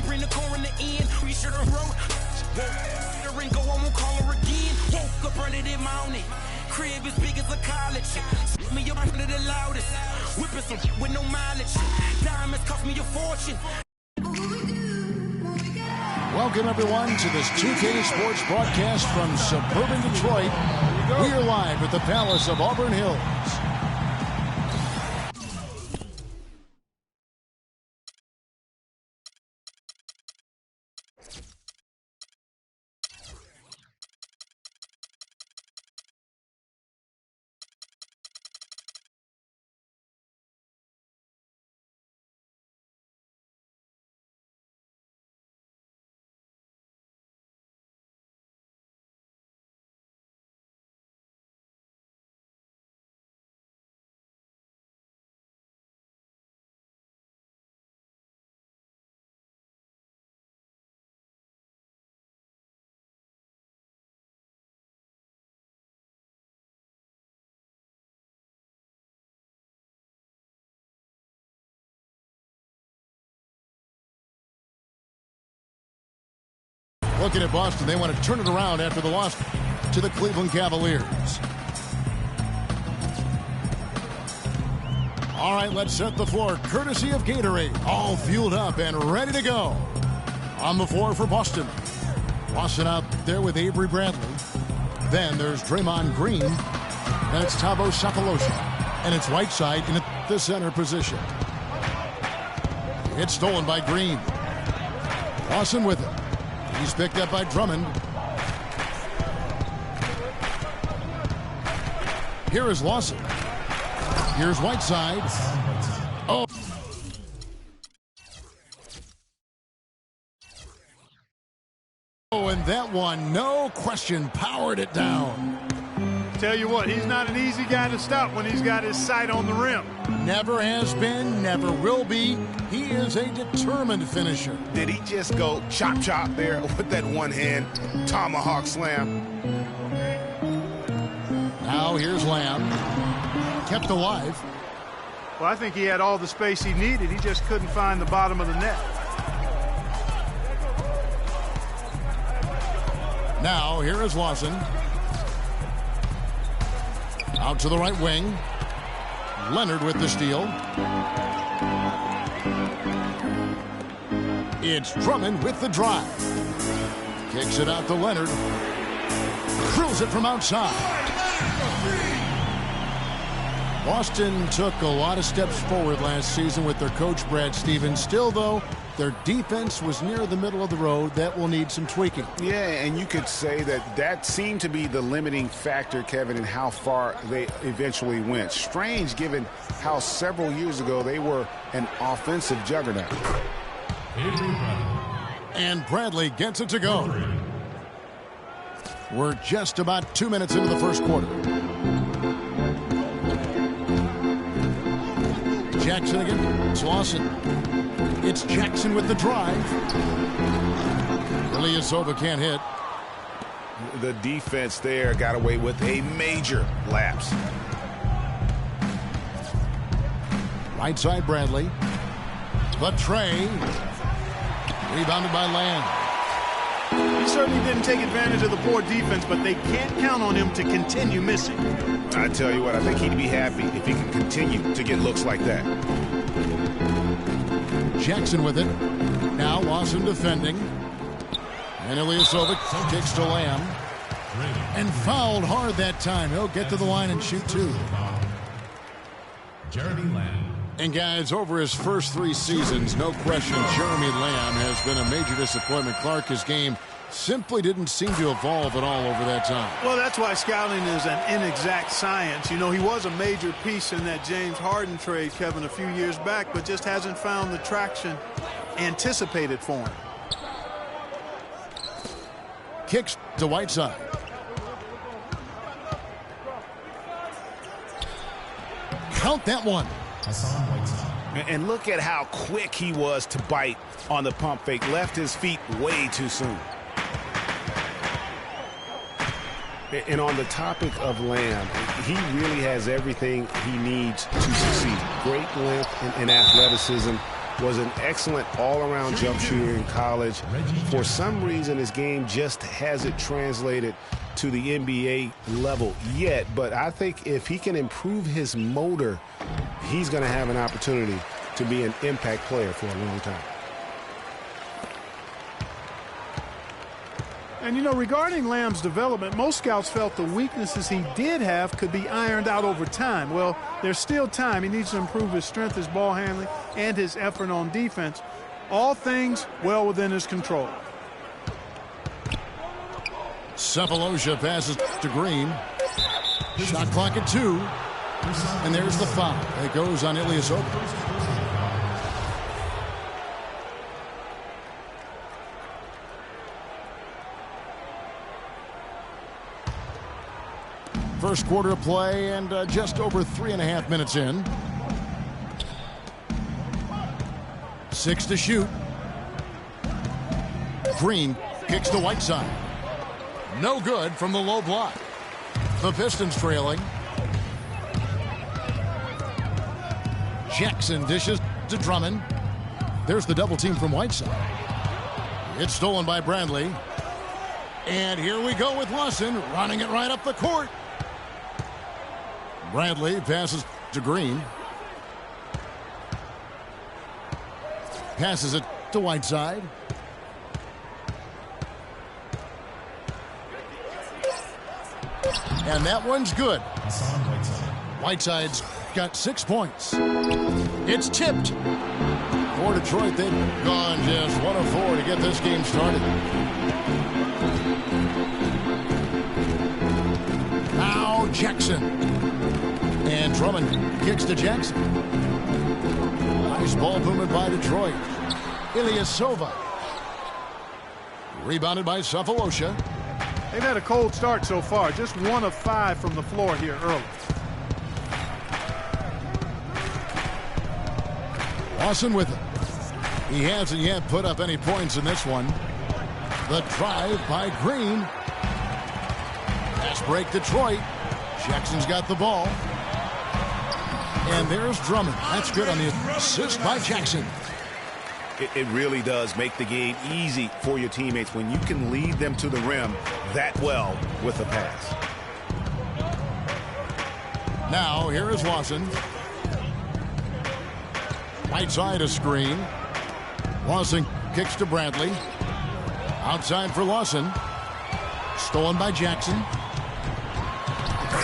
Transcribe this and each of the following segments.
bring the coroner in. We should have wrote. The ring go, I won't call her again. Woke up early this morning. Crib as big as a college. Me up under the loudest. Whipping some with no mileage. Diamonds cost me a fortune. Welcome, everyone, to this 2K Sports broadcast from suburban Detroit. We are live at the Palace of Auburn Hills. Looking at Boston, they want to turn it around after the loss to the Cleveland Cavaliers. All right, let's set the floor courtesy of Gatorade. All fueled up and ready to go. On the floor for Boston. Boston out there with Avery Bradley. Then there's Draymond Green. And it's Thabo Sefolosha. And it's Whiteside in the center position. It's stolen by Green. Lawson with it. He's picked up by Drummond. Here is Lawson. Here's Whiteside. Oh. Oh, and that one, no question, powered it down. Tell you what, he's not an easy guy to stop when he's got his sight on the rim. Never has been, never will be. He is a determined finisher. Did he just go chop chop there with that one hand tomahawk slam? Now here's Lamb. Kept alive. Well, I think he had all the space he needed. He just couldn't find the bottom of the net. Now here is Lawson. Out to the right wing. Leonard with the steal. It's Drummond with the drive. Kicks it out to Leonard. Drills it from outside. Boston took a lot of steps forward last season with their coach, Brad Stevens. Still, though, their defense was near the middle of the road. That will need some tweaking. Yeah, and you could say that seemed to be the limiting factor, Kevin, in how far they eventually went. Strange given how several years ago they were an offensive juggernaut. And Bradley gets it to go. We're just about 2 minutes into the first quarter. Jackson again. It's Lawson. It's Jackson with the drive. Ilyasova can't hit. The defense there got away with a major lapse. Right side Bradley. But Trey. Rebounded by Lamb. He certainly didn't take advantage of the poor defense, but they can't count on him to continue missing. I tell you what, I think he'd be happy if he can continue to get looks like that. Jackson with it. Now Lawson defending. And Ilyasova kicks to Lamb. And fouled hard that time. He'll get to the line and shoot two. Jeremy Lamb. And guys, over his first 3 seasons, no question, Jeremy Lamb has been a major disappointment. Clark, his game simply didn't seem to evolve at all over that time. Well, that's why scouting is an inexact science. You know, he was a major piece in that James Harden trade, Kevin, a few years back, but just hasn't found the traction anticipated for him. Kicks to Whiteside. Count that one. And look at how quick he was to bite on the pump fake. Left his feet way too soon. And on the topic of Lamb, he really has everything he needs to succeed. Great length and athleticism. was an excellent all-around jump shooter in college. For some reason, his game just hasn't translated to the NBA level yet. But I think if he can improve his motor, he's going to have an opportunity to be an impact player for a long time. And, you know, regarding Lamb's development, most scouts felt the weaknesses he did have could be ironed out over time. Well, there's still time. He needs to improve his strength, his ball handling, and his effort on defense. All things well within his control. Cephalosha passes to Green. Shot clock at 2. And there's the foul. It goes on Ilyasova. First quarter of play and just over 3.5 minutes in. 6 to shoot. Green kicks to Whiteside. No good from the low block. The Pistons trailing. Jackson dishes to Drummond. There's the double team from Whiteside. It's stolen by Bradley. And here we go with Lawson running it right up the court. Bradley passes to Green. Passes it to Whiteside. And that one's good. Whiteside's got 6 points. It's tipped. For Detroit, they've gone just 1 of 4 to get this game started. Now Jackson. And Drummond kicks to Jackson. Nice ball movement by Detroit. Ilyasova. Rebounded by Cephalosha. They've had a cold start so far. Just 1 of 5 from the floor here early. Lawson with it. He hasn't yet put up any points in this one. The drive by Green. Pass break Detroit. Jackson's got the ball. And there's Drummond. That's good on the assist by Jackson. It really does make the game easy for your teammates when you can lead them to the rim that well with a pass. Now, here is Lawson. Whiteside a screen. Lawson kicks to Bradley. Outside for Lawson. Stolen by Jackson.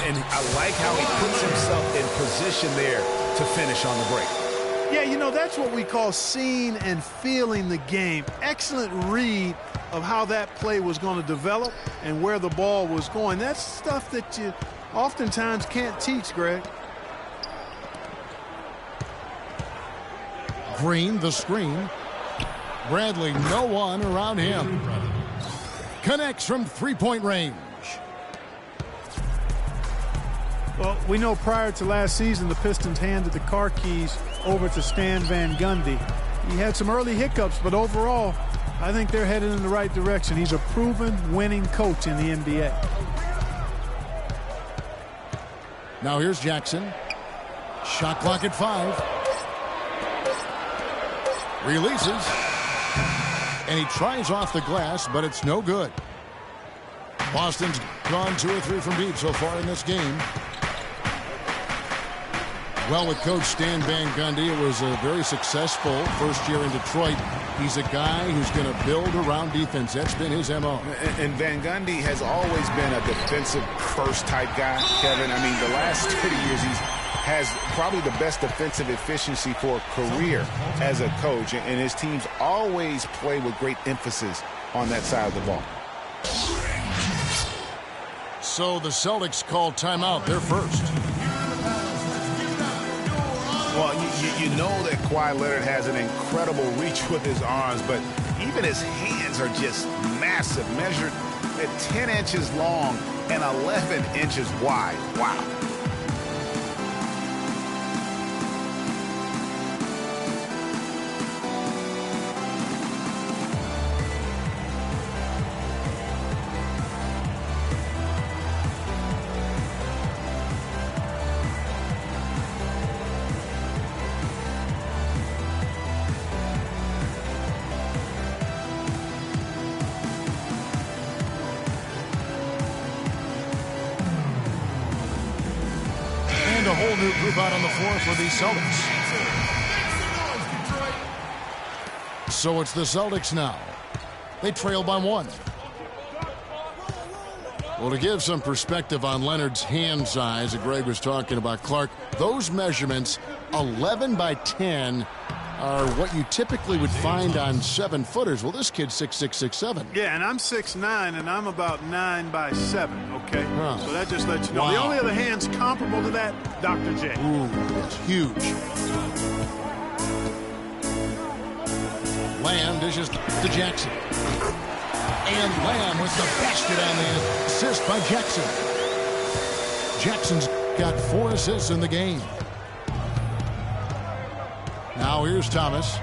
And I like how he puts himself in position there to finish on the break. Yeah, you know, that's what we call seeing and feeling the game. Excellent read of how that play was going to develop and where the ball was going. That's stuff that you oftentimes can't teach, Greg. Green, the screen. Bradley, no one around him. Connects from three-point range. Well, we know prior to last season, the Pistons handed the car keys over to Stan Van Gundy. He had some early hiccups, but overall, I think they're headed in the right direction. He's a proven winning coach in the NBA. Now here's Jackson. Shot clock at 5. Releases. And he tries off the glass, but it's no good. Boston's gone 2 or 3 from deep so far in this game. Well, with Coach Stan Van Gundy, it was a very successful first year in Detroit. He's a guy who's going to build around defense. That's been his M.O. And Van Gundy has always been a defensive first type guy, Kevin. I mean, the last 30 years he's has probably the best defensive efficiency for a career as a coach. And his teams always play with great emphasis on that side of the ball. So the Celtics called timeout. They're first. Well, you know that Kawhi Leonard has an incredible reach with his arms, but even his hands are just massive, measured at 10 inches long and 11 inches wide. Wow. whole new group out on the floor for the Celtics. So it's the Celtics now. They trail by 1. Well, to give some perspective on Leonard's hand size that Greg was talking about, Clark, those measurements, 11 by 10, are what you typically would find on 7-footers. Well, this kid's 6'6", 6'7". Yeah, and I'm 6'9", and I'm about 9 by 7, okay? Huh. So that just lets you know. Wow. The only other hands comparable to that, Dr. J. Ooh, it's huge. Lamb dishes to Jackson. And Lamb with the basket on the assist by Jackson. Jackson's got 4 assists in the game. Now here's Thomas.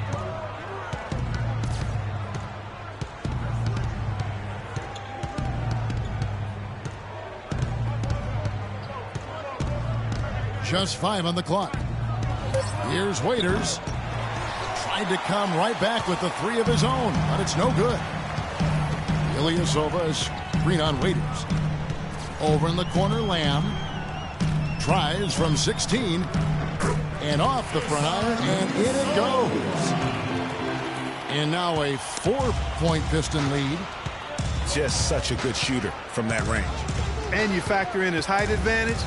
Just 5 on the clock. Here's Waiters. Tried to come right back with the 3 of his own, but it's no good. Ilyasova is screen on Waiters. Over in the corner, Lamb. Tries from 16. And off the front iron, and in it goes. And now a 4-point Piston lead. Just such a good shooter from that range. And you factor in his height advantage,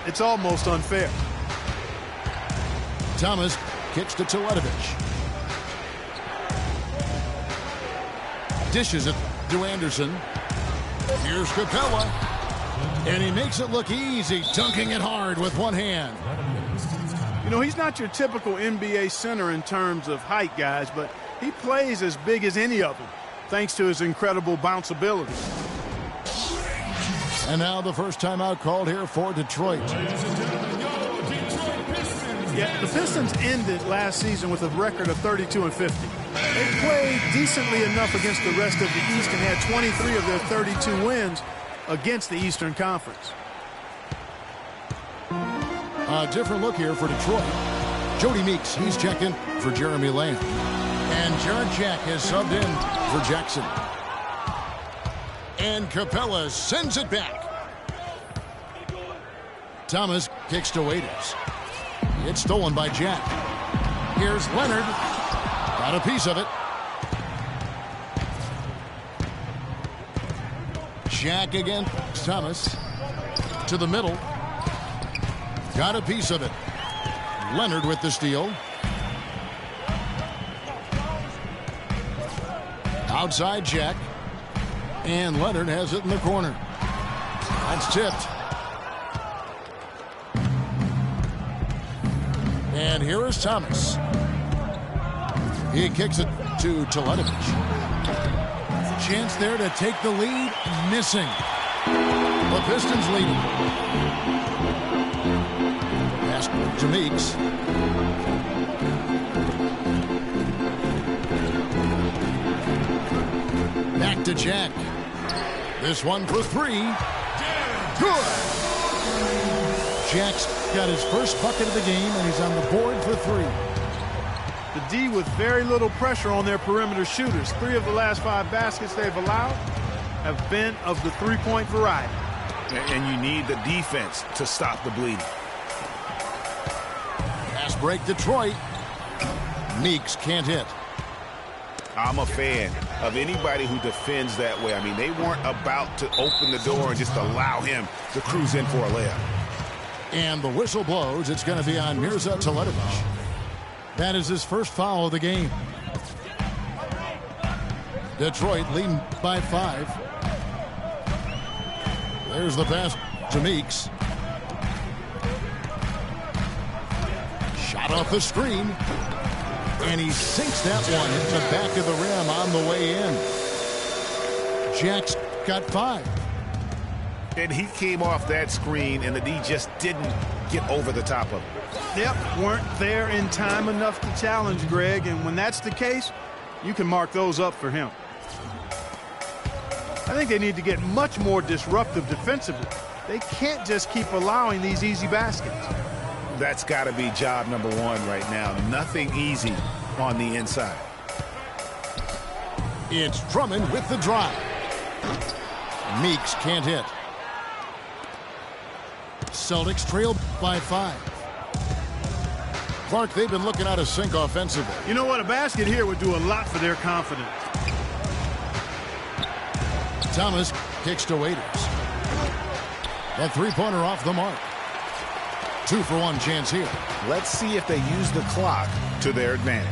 it's almost unfair. Thomas kicks to Teletovic. Dishes it to Anderson. Here's Capella. And he makes it look easy, dunking it hard with one hand. You know, he's not your typical NBA center in terms of height, guys, but he plays as big as any of them, thanks to his incredible bounce ability. And now the first timeout called here for Detroit. Yeah, the Pistons ended last season with a record of 32-50. They played decently enough against the rest of the East and had 23 of their 32 wins against the Eastern Conference. A different look here for Detroit. Jody Meeks, he's checking for Jeremy Lamb. And Jared Jack has subbed in for Jackson. And Capella sends it back. Thomas kicks to Waiters. It's stolen by Jack. Here's Leonard. Got a piece of it. Jack again. Thomas to the middle. Got a piece of it. Leonard with the steal. Outside Jack. And Leonard has it in the corner. That's tipped. And here is Thomas. He kicks it to Teletovic. Chance there to take the lead. Missing. The Pistons leading. Pass to Meeks. Back to Jack. This one for 3. Good. Jack's got his first bucket of the game, and he's on the board for 3. The D with very little pressure on their perimeter shooters. 3 of the last 5 baskets they've allowed have been of the three-point variety. And you need the defense to stop the bleeding. Pass break Detroit. Meeks can't hit. I'm a fan of anybody who defends that way. I mean, they weren't about to open the door and just allow him to cruise in for a layup. And the whistle blows. It's going to be on Mirza Teletovic. That is his first foul of the game. Detroit leading by 5. There's the pass to Meeks. Shot off the screen. And he sinks that one into the back of the rim on the way in. Jack's got 5. And he came off that screen, and the D just didn't get over the top of it. Yep, weren't there in time enough to challenge Greg, and when that's the case, you can mark those up for him. I think they need to get much more disruptive defensively. They can't just keep allowing these easy baskets. That's got to be job number 1 right now. Nothing easy on the inside. It's Drummond with the drive. Meeks can't hit. Celtics trail by 5. Clark, they've been looking out of sync offensively. You know what? A basket here would do a lot for their confidence. Thomas kicks to Waiters. A three-pointer off the mark. 2 for 1 chance here. Let's see if they use the clock to their advantage.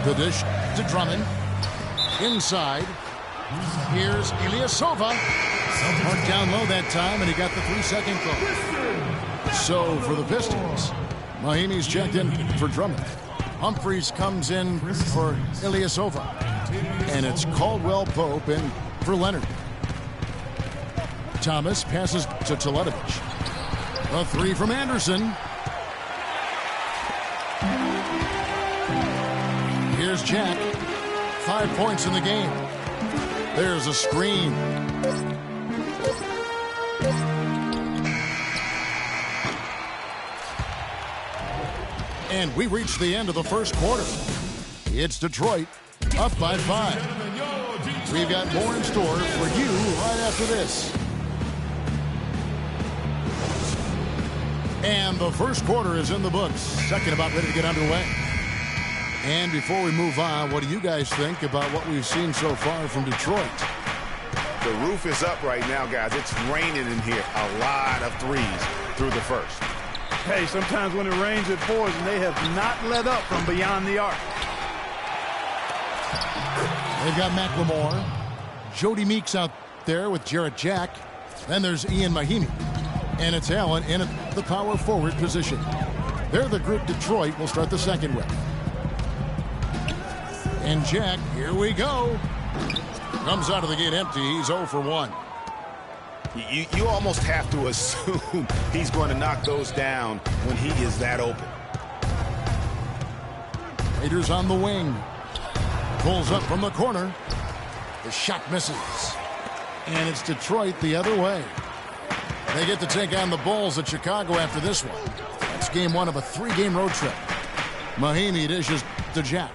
The dish to Drummond. Inside. Here's Ilyasova. Marked down low that time, and he got the 3-second call. So for the Pistons, Mahimi's checked in for Drummond. Humphries comes in for Ilyasova. And it's Caldwell Pope in for Leonard. Thomas passes to Teletovic. A 3 from Anderson. Here's Jack. 5 points in the game. There's a screen. And we reach the end of the first quarter. It's Detroit up by 5. We've got more in store for you right after this. And the first quarter is in the books. Second about ready to get underway. And before we move on, what do you guys think about what we've seen so far from Detroit? The roof is up right now, guys. It's raining in here. A lot of threes through the first. Hey, sometimes when it rains, it pours, and they have not let up from beyond the arc. They've got McLemore. Jody Meeks out there with Jarrett Jack. Then there's Ian Mahimi. And it's Allen in the power forward position. They're the group Detroit will start the second with. And Jack, here we go. Comes out of the gate empty. He's 0 for 1. You almost have to assume he's going to knock those down when he is that open. Raiders on the wing. Pulls up from the corner. The shot misses. And it's Detroit the other way. They get to take on the Bulls at Chicago after this one. That's game 1 of a 3-game road trip. Mahimi dishes to Jack.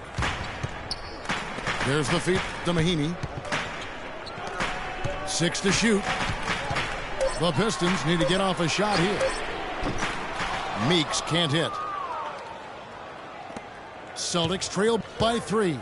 There's the feed to Mahimi. 6 to shoot. The Pistons need to get off a shot here. Meeks can't hit. Celtics trail by 3.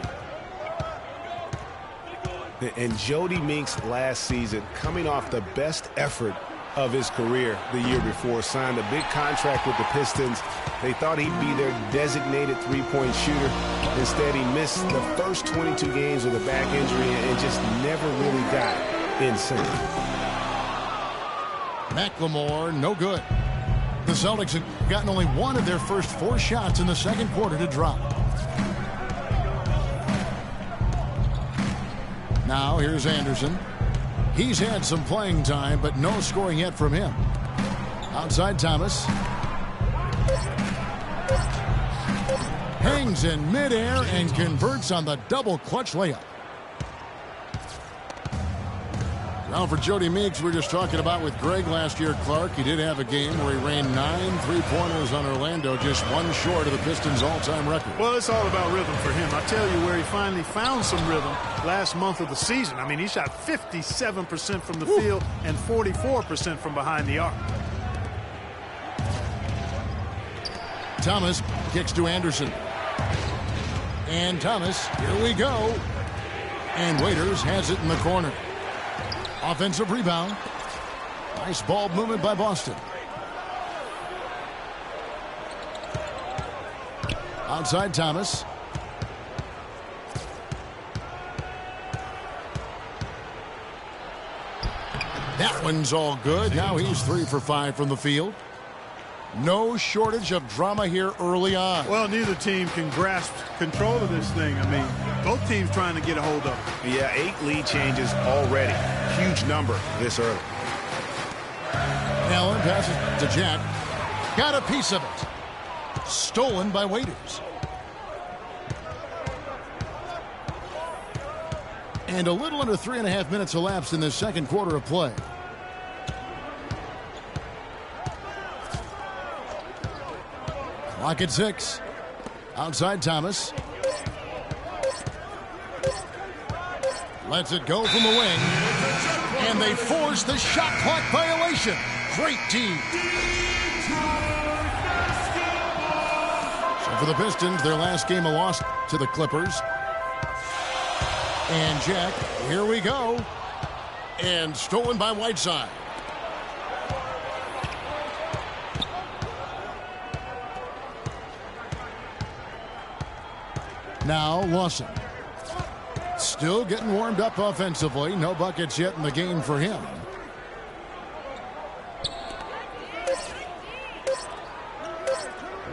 And Jody Meeks last season, coming off the best effort of his career the year before, signed a big contract with the Pistons. They thought he'd be their designated three-point shooter. Instead, he missed the first 22 games with a back injury and just never really got in sync. McLemore, no good. The Celtics have gotten only 1 of their first 4 shots in the second quarter to drop. Now here's Anderson. He's had some playing time, but no scoring yet from him. Outside Thomas. Hangs in midair and converts on the double clutch layup. Now for Jody Meeks, we were just talking about with Greg last year, Clark. He did have a game where he rained 9 3-pointers on Orlando, just 1 short of the Pistons' all-time record. Well, it's all about rhythm for him. I tell you where he finally found some rhythm last month of the season. I mean, he shot 57% from the field and 44% from behind the arc. Thomas kicks to Anderson. And Thomas, here we go. And Waiters has it in the corner. Offensive rebound. Nice ball movement by Boston. Outside Thomas. That one's all good. Now he's 3 for 5 from the field. No shortage of drama here early on. Well, neither team can grasp control of this thing. I mean, both teams trying to get a hold of it. Yeah, 8 lead changes already. Huge number this early. Allen passes to Jack. Got a piece of it. Stolen by Waiters. And a little under 3.5 minutes elapsed in the second quarter of play. Clock at 6. Outside Thomas. Lets it go from the wing. And they force the shot clock violation. Great team. So for the Pistons, their last game a loss to the Clippers. And Jack, here we go. And stolen by Whiteside. Now Lawson. Still getting warmed up offensively. No buckets yet in the game for him.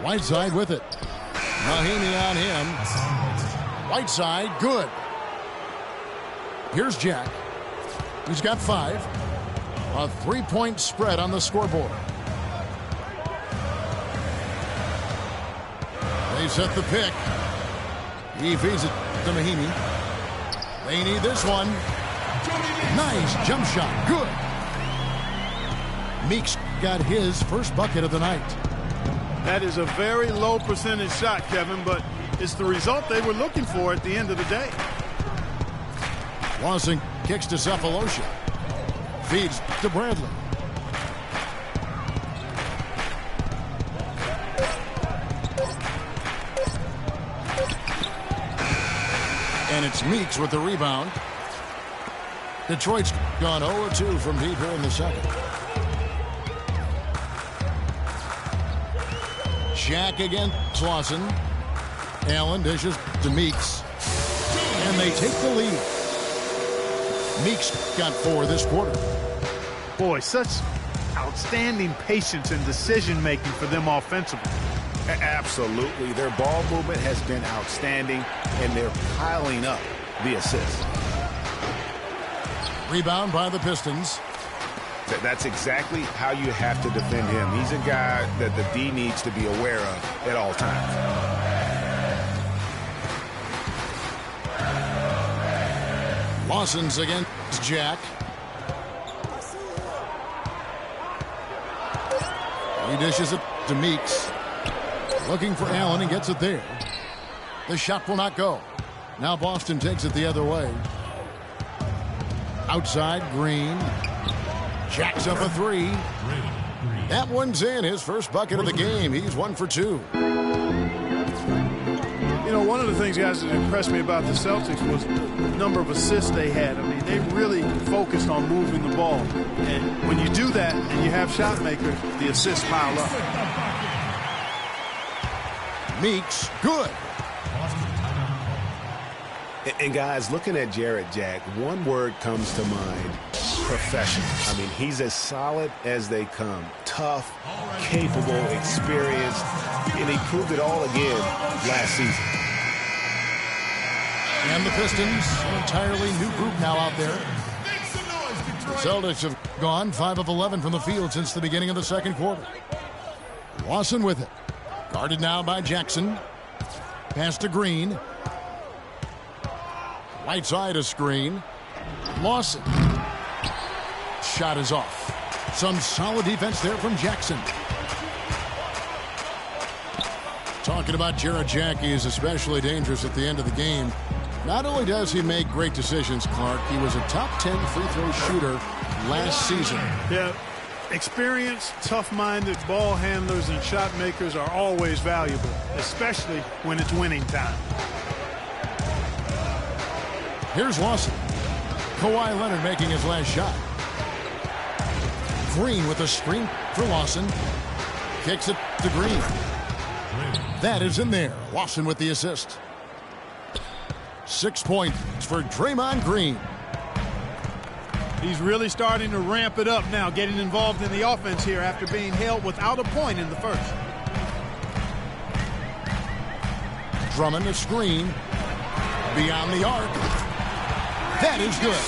Whiteside with it. Mahinmi on him. Whiteside, good. Here's Jack. He's got 5. A 3-point spread on the scoreboard. They set the pick. He feeds it to Mahinmi. They need this one. Nice jump shot. Good. Meeks got his first bucket of the night. That is a very low percentage shot, Kevin, but it's the result they were looking for at the end of the day. Lawson kicks to Cephalosha. Feeds to Bradley. And it's Meeks with the rebound. Detroit's gone 0-2 from deep here in the second. Jack against Lawson. Allen dishes to Meeks. And they take the lead. Meeks got 4 this quarter. Boy, such outstanding patience and decision-making for them offensively. Absolutely. Their ball movement has been outstanding, and they're piling up the assists. Rebound by the Pistons. That's exactly how you have to defend him. He's a guy that the D needs to be aware of at all times. Lawson's against Jack. He dishes it to Meeks. Looking for Allen and gets it there. The shot will not go. Now Boston takes it the other way. Outside, Green. Jacks up a 3. That one's in. His first bucket of the game. He's 1 for 2. You know, one of the things, guys, that impressed me about the Celtics was the number of assists they had. I mean, they really focused on moving the ball. And when you do that and you have shot makers, the assists pile up. Meeks, good. And guys, looking at Jarrett Jack, one word comes to mind: professional. I mean, he's as solid as they come. Tough, capable, experienced, and he proved it all again last season. And the Pistons, an entirely new group now out there. The Celtics have gone 5 of 11 from the field since the beginning of the second quarter. Lawson with it. Guarded now by Jackson. Pass to Green. Right side of screen. Lawson. Shot is off. Some solid defense there from Jackson. Talking about Jarrett Jack, he is especially dangerous at the end of the game. Not only does he make great decisions, Clark, he was a top 10 free throw shooter last season. Yeah, experienced, tough-minded ball handlers and shot makers are always valuable, especially when it's winning time. Here's Lawson. Kawhi Leonard making his last shot. Green with a screen for Lawson. Kicks it to Green. That is in there. Lawson with the assist. 6 points for Draymond Green. He's really starting to ramp it up now, getting involved in the offense here after being held without a point in the first. Drummond a screen. Beyond the arc. That is good.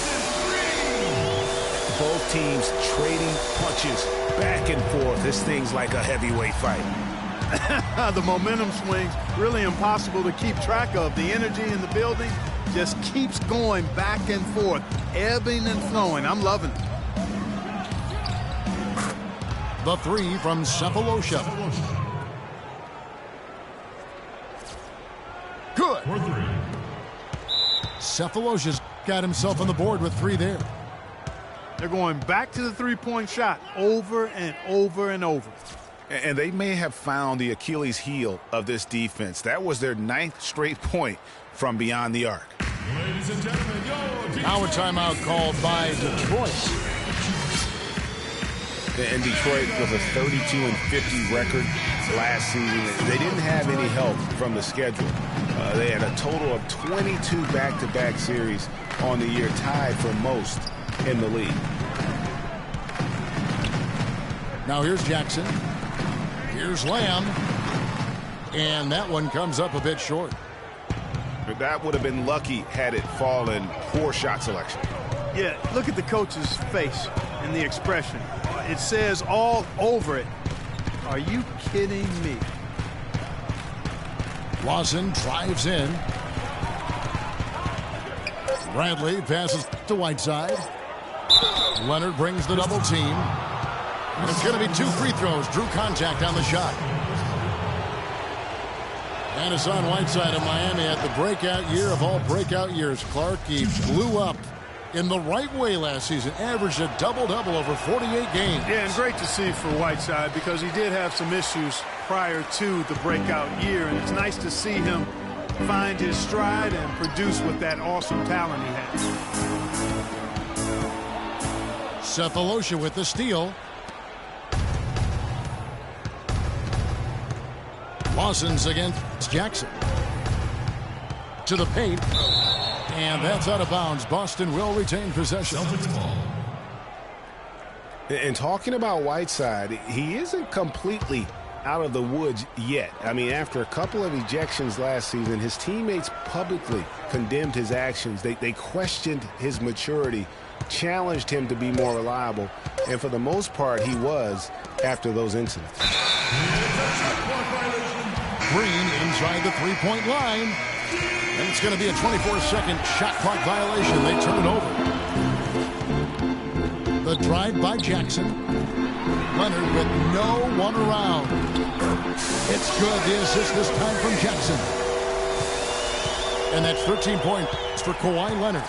Both teams trading punches back and forth. This thing's like a heavyweight fight. The momentum swings, really impossible to keep track of. The energy in the building just keeps going back and forth, ebbing and flowing. I'm loving it. The 3 from Cephalosha. Good. Cephalosha's got himself on the board with 3 there. They're going back to the three-point shot over and over and over. And they may have found the Achilles heel of this defense. That was their 9th straight point from beyond the arc. Ladies and gentlemen, now a timeout called by Detroit. And Detroit was a 32-50 record last season. They didn't have any help from the schedule. They had a total of 22 back-to-back series on the year, tied for most in the league. Now here's Jackson. Here's Lamb. And that one comes up a bit short. That would have been lucky had it fallen. Poor shot selection. Yeah, look at the coach's face and the expression. It says all over it. Are you kidding me? Lawson drives in. Bradley passes to Whiteside. Leonard brings the double team. And it's going to be 2 free throws. Drew contact on the shot. And it's on Whiteside of Miami at the breakout year of all breakout years. Clark, he blew up in the right way last season. Averaged a double-double over 48 games. Yeah, and great to see for Whiteside because he did have some issues prior to the breakout year. And it's nice to see him find his stride and produce with that awesome talent he has. Cephalosha with the steal. Lawson's against Jackson. To the paint. And that's out of bounds. Boston will retain possession. And talking about Whiteside, he isn't completely out of the woods yet. I mean, after a couple of ejections last season, his teammates publicly condemned his actions. They questioned his maturity, challenged him to be more reliable, and for the most part, he was after those incidents. Green inside the three-point line. And it's going to be a 24-second shot clock violation. They turn it over. The drive by Jackson. Leonard with no one around. It's good. The assist this time from Jackson. And that's 13 points for Kawhi Leonard.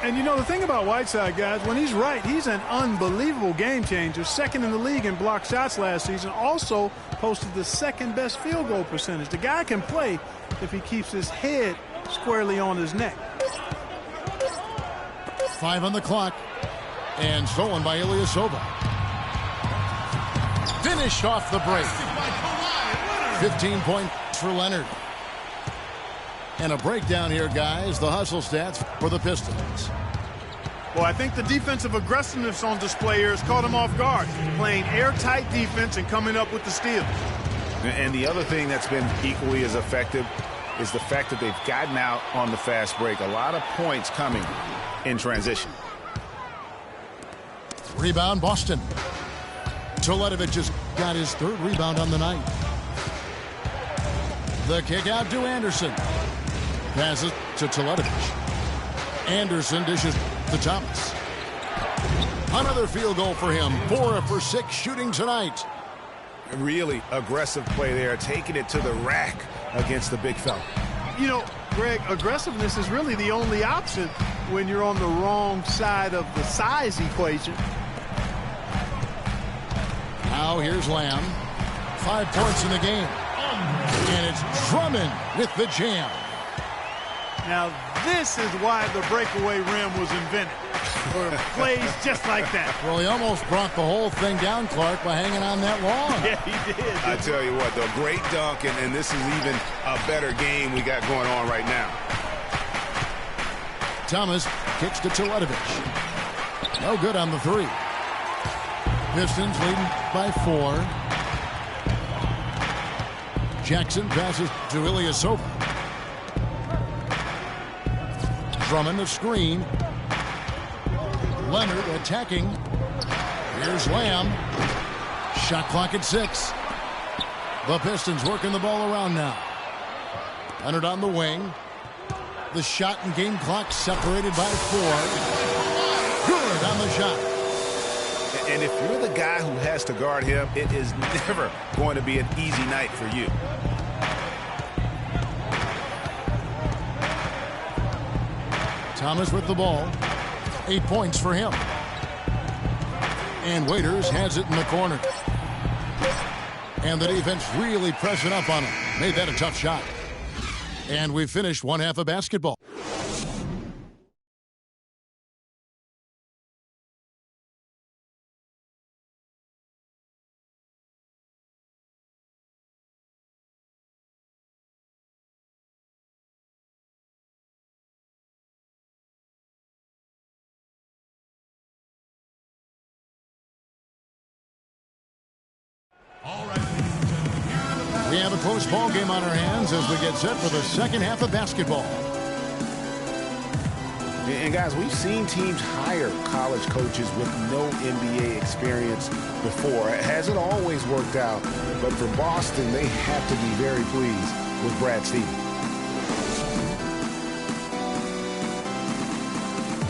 And you know, the thing about Whiteside, guys, when he's right, he's an unbelievable game changer. Second in the league in block shots last season. Also posted the second best field goal percentage. The guy can play if he keeps his head squarely on his neck. 5 on the clock. And stolen by Ilyasova. Finished off the break. 15 points for Leonard. And a breakdown here, guys. The hustle stats for the Pistons. Well, I think the defensive aggressiveness on display here has caught him off guard. Playing airtight defense and coming up with the steal. And the other thing that's been equally as effective is the fact that they've gotten out on the fast break. A lot of points coming in transition. Rebound, Boston. Teletovic just got his 3rd rebound on the night. The kick out to Anderson. Passes to Teletovic. Anderson dishes to Thomas. Another field goal for him. 4 for 6 shooting tonight. Really aggressive play there, taking it to the rack against the big fella. You know, Greg, aggressiveness is really the only option when you're on the wrong side of the size equation. Now here's Lamb. 5 points in the game. And it's Drummond with the jam. Now, this is why the breakaway rim was invented. For plays just like that. Well, he almost brought the whole thing down, Clark, by hanging on that long. Yeah, he did. I tell you what, the great dunk, and this is even a better game we got going on right now. Thomas kicks to Teletovic. No good on the 3. Pistons leading by 4. Jackson passes to Ilyasova. Drummond the screen. Leonard attacking. Here's Lamb. Shot clock at 6. The Pistons working the ball around now. Leonard on the wing. The shot and game clock separated by 4. Good on the shot. And if you're the guy who has to guard him, it is never going to be an easy night for you. Thomas with the ball. 8 points for him. And Waiters has it in the corner. And the defense really pressing up on him. Made that a tough shot. And we finished one half of basketball. We have a close ball game on our hands as we get set for the second half of basketball. And guys, we've seen teams hire college coaches with no NBA experience before. It hasn't always worked out, but for Boston, they have to be very pleased with Brad Stevens.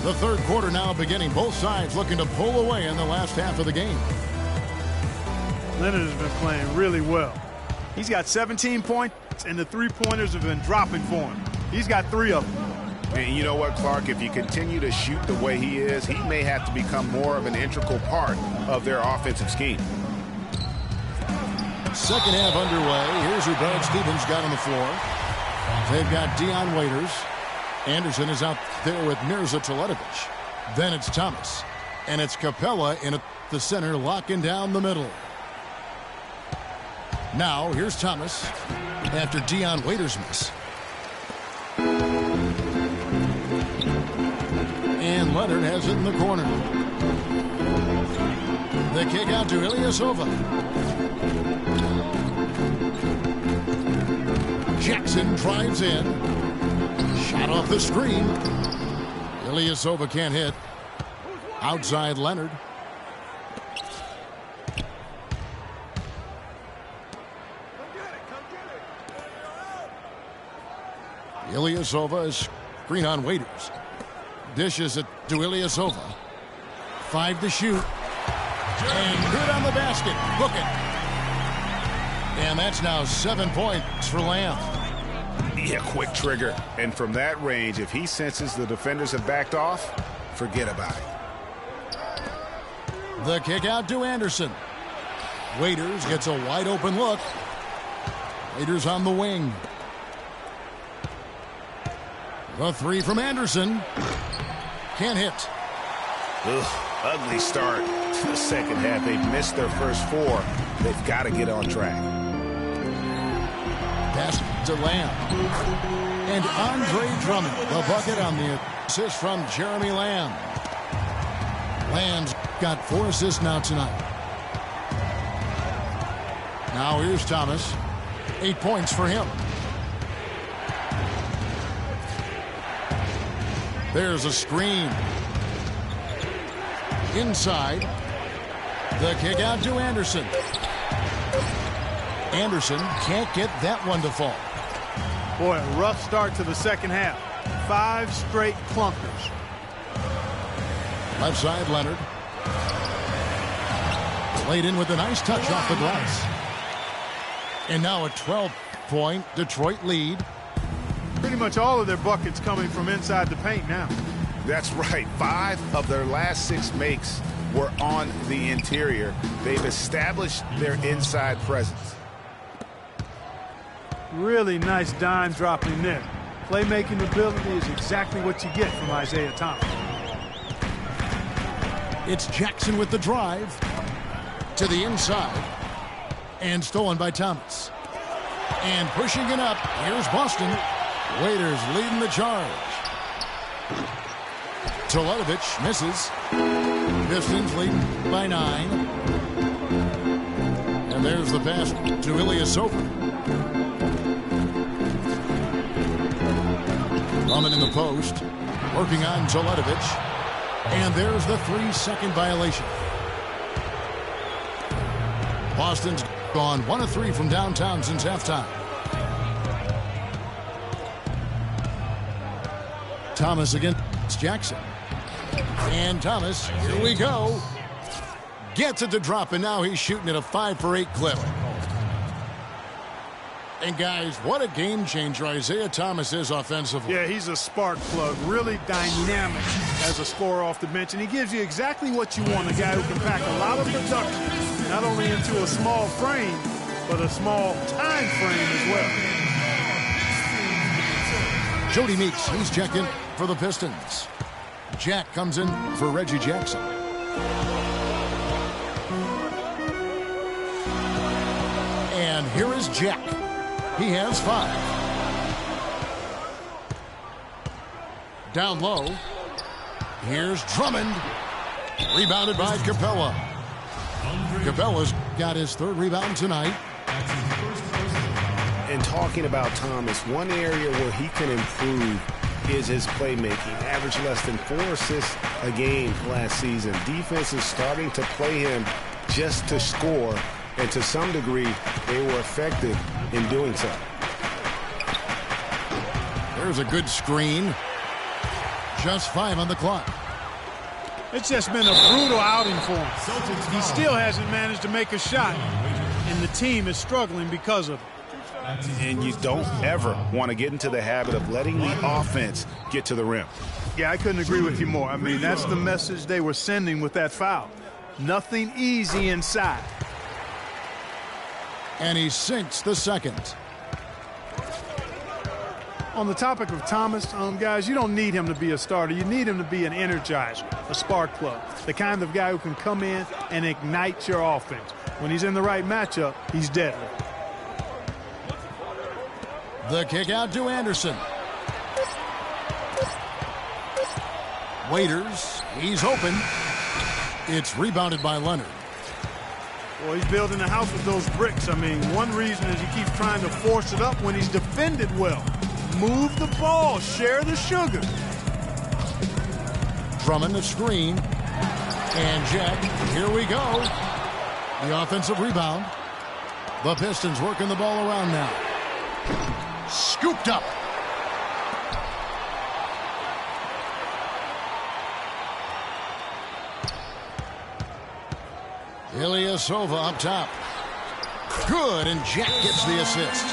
The third quarter now beginning. Both sides looking to pull away in the last half of the game. Leonard has been playing really well. He's got 17 points, and the three-pointers have been dropping for him. He's got 3 of them. And you know what, Clark? If you continue to shoot the way he is, he may have to become more of an integral part of their offensive scheme. Second half underway. Here's who Brad Stevens got on the floor. They've got Dion Waiters. Anderson is out there with Mirza Teletovic. Then it's Thomas. And it's Capella in at the center, locking down the middle. Now, here's Thomas after Dion Waiters' miss. And Leonard has it in the corner. The kick out to Ilyasova. Jackson drives in. Shot off the screen. Ilyasova can't hit. Outside Leonard. Ilyasova is screen on Waiters. Dishes it to Ilyasova. 5 to shoot. And good on the basket. Book it. And that's now 7 points for Lamb. Yeah, quick trigger. And from that range, if he senses the defenders have backed off, forget about it. The kick out to Anderson. Waiters gets a wide open look. Waiters on the wing. The 3 from Anderson. Can't hit. Ugly start to the second half. They've missed their first 4. They've got to get on track. Pass to Lamb. And Andre Drummond, the bucket on the assist from Jeremy Lamb. Lamb's got 4 assists now tonight. Now here's Thomas. 8 points for him. There's a screen. Inside. The kick out to Anderson. Anderson can't get that one to fall. Boy, a rough start to the second half. 5 straight clunkers. Left side, Leonard. Laid in with a nice touch off the glass. And now a 12-point Detroit lead. Pretty much all of their buckets coming from inside the paint now. That's right. 5 of their last 6 makes were on the interior. They've established their inside presence. Really nice dime dropping there. Playmaking ability is exactly what you get from Isaiah Thomas. It's Jackson with the drive to the inside. And stolen by Thomas. And pushing it up. Here's Boston. Waiters leading the charge. Teletovic misses. Pistons leading by 9. And there's the pass to Ilyasova. Drummond in the post. Working on Teletovic. And there's the 3-second violation. Boston's gone 1 of 3 from downtown since halftime. Thomas against Jackson. And Thomas, here we go. Gets it to drop, and now he's shooting at a 5 for 8 clip. And guys, what a game changer Isaiah Thomas is offensively. Yeah, he's a spark plug, really dynamic as a scorer off the bench, and he gives you exactly what you want, a guy who can pack a lot of production, not only into a small frame, but a small time frame as well. Jody Meeks, he's checked in for the Pistons. Jack comes in for Reggie Jackson. And here is Jack. He has 5. Down low. Here's Drummond. Rebounded by Capella. Capella's got his 3rd rebound tonight. And talking about Thomas, one area where he can improve is his playmaking. Averaged less than 4 assists a game last season. Defense is starting to play him just to score, and to some degree, they were effective in doing so. There's a good screen. Just 5 on the clock. It's just been a brutal outing for him. He still hasn't managed to make a shot, and the team is struggling because of it. And you don't ever want to get into the habit of letting the offense get to the rim. Yeah, I couldn't agree with you more. I mean, that's the message they were sending with that foul. Nothing easy inside. And he sinks the 2nd. On the topic of Thomas, guys, you don't need him to be a starter. You need him to be an energizer, a spark plug, the kind of guy who can come in and ignite your offense. When he's in the right matchup, he's deadly. The kick out to Anderson. Waiters, he's open. It's rebounded by Leonard. Well, he's building a house with those bricks. I mean, one reason is he keeps trying to force it up when he's defended well. Move the ball, share the sugar. Drummond the screen. And Jack, here we go. The offensive rebound. The Pistons working the ball around now. Scooped up. Ilyasova up top. Good, and Jack gets the assist.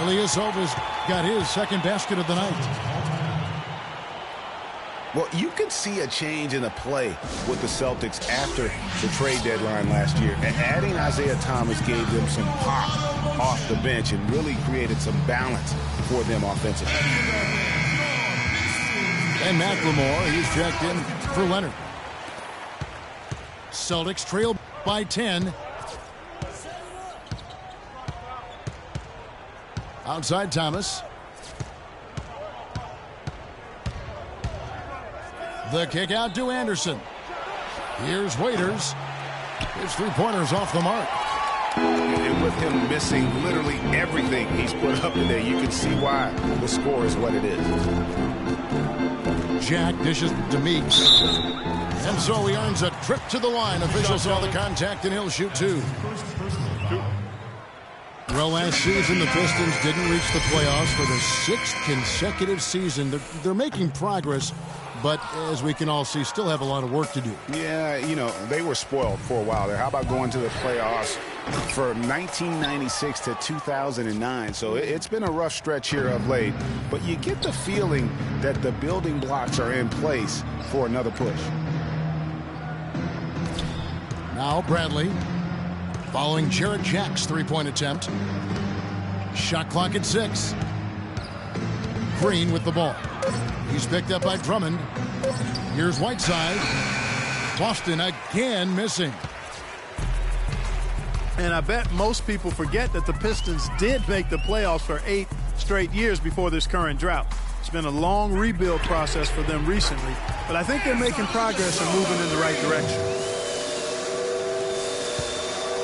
Ilyasova's got his 2nd basket of the night. Well, you could see a change in the play with the Celtics after the trade deadline last year. And adding Isaiah Thomas gave them some pop off the bench and really created some balance for them offensively. And McLemore, he's checked in for Leonard. Celtics trail by 10. Outside Thomas. The kick out to Anderson. Here's Waiters. His 3-pointers off the mark. And with him missing literally everything he's put up today, you can see why the score is what it is. Jack dishes to Meeks. And so he earns a trip to the line. Officials saw the contact, and he'll shoot 2. Well, last season, the Pistons didn't reach the playoffs for the 6th consecutive season. They're making progress, but as we can all see, still have a lot of work to do. Yeah, you know, they were spoiled for a while there. How about going to the playoffs for 1996 to 2009? So it's been a rough stretch here of late, but you get the feeling that the building blocks are in place for another push. Now Bradley, following Jarrett Jack's 3-point attempt. Shot clock at 6. Green with the ball. He's picked up by Drummond. Here's Whiteside. Boston again missing. And I bet most people forget that the Pistons did make the playoffs for 8 straight years before this current drought. It's been a long rebuild process for them recently, but I think they're making progress and moving in the right direction.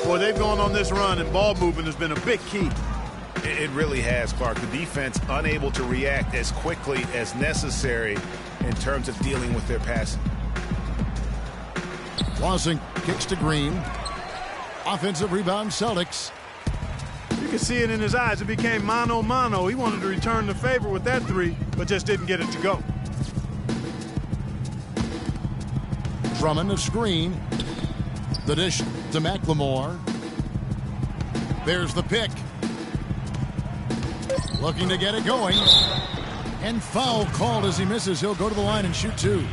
Boy, they've gone on this run, and ball movement has been a big key. It really has, Clark. The defense unable to react as quickly as necessary in terms of dealing with their passing. Lawson kicks to Green. Offensive rebound, Celtics. You can see it in his eyes. It became mano-mano. He wanted to return the favor with that 3, but just didn't get it to go. Drummond, the screen. The dish to McLemore. There's the pick. Looking to get it going. And foul called as he misses. He'll go to the line and shoot two.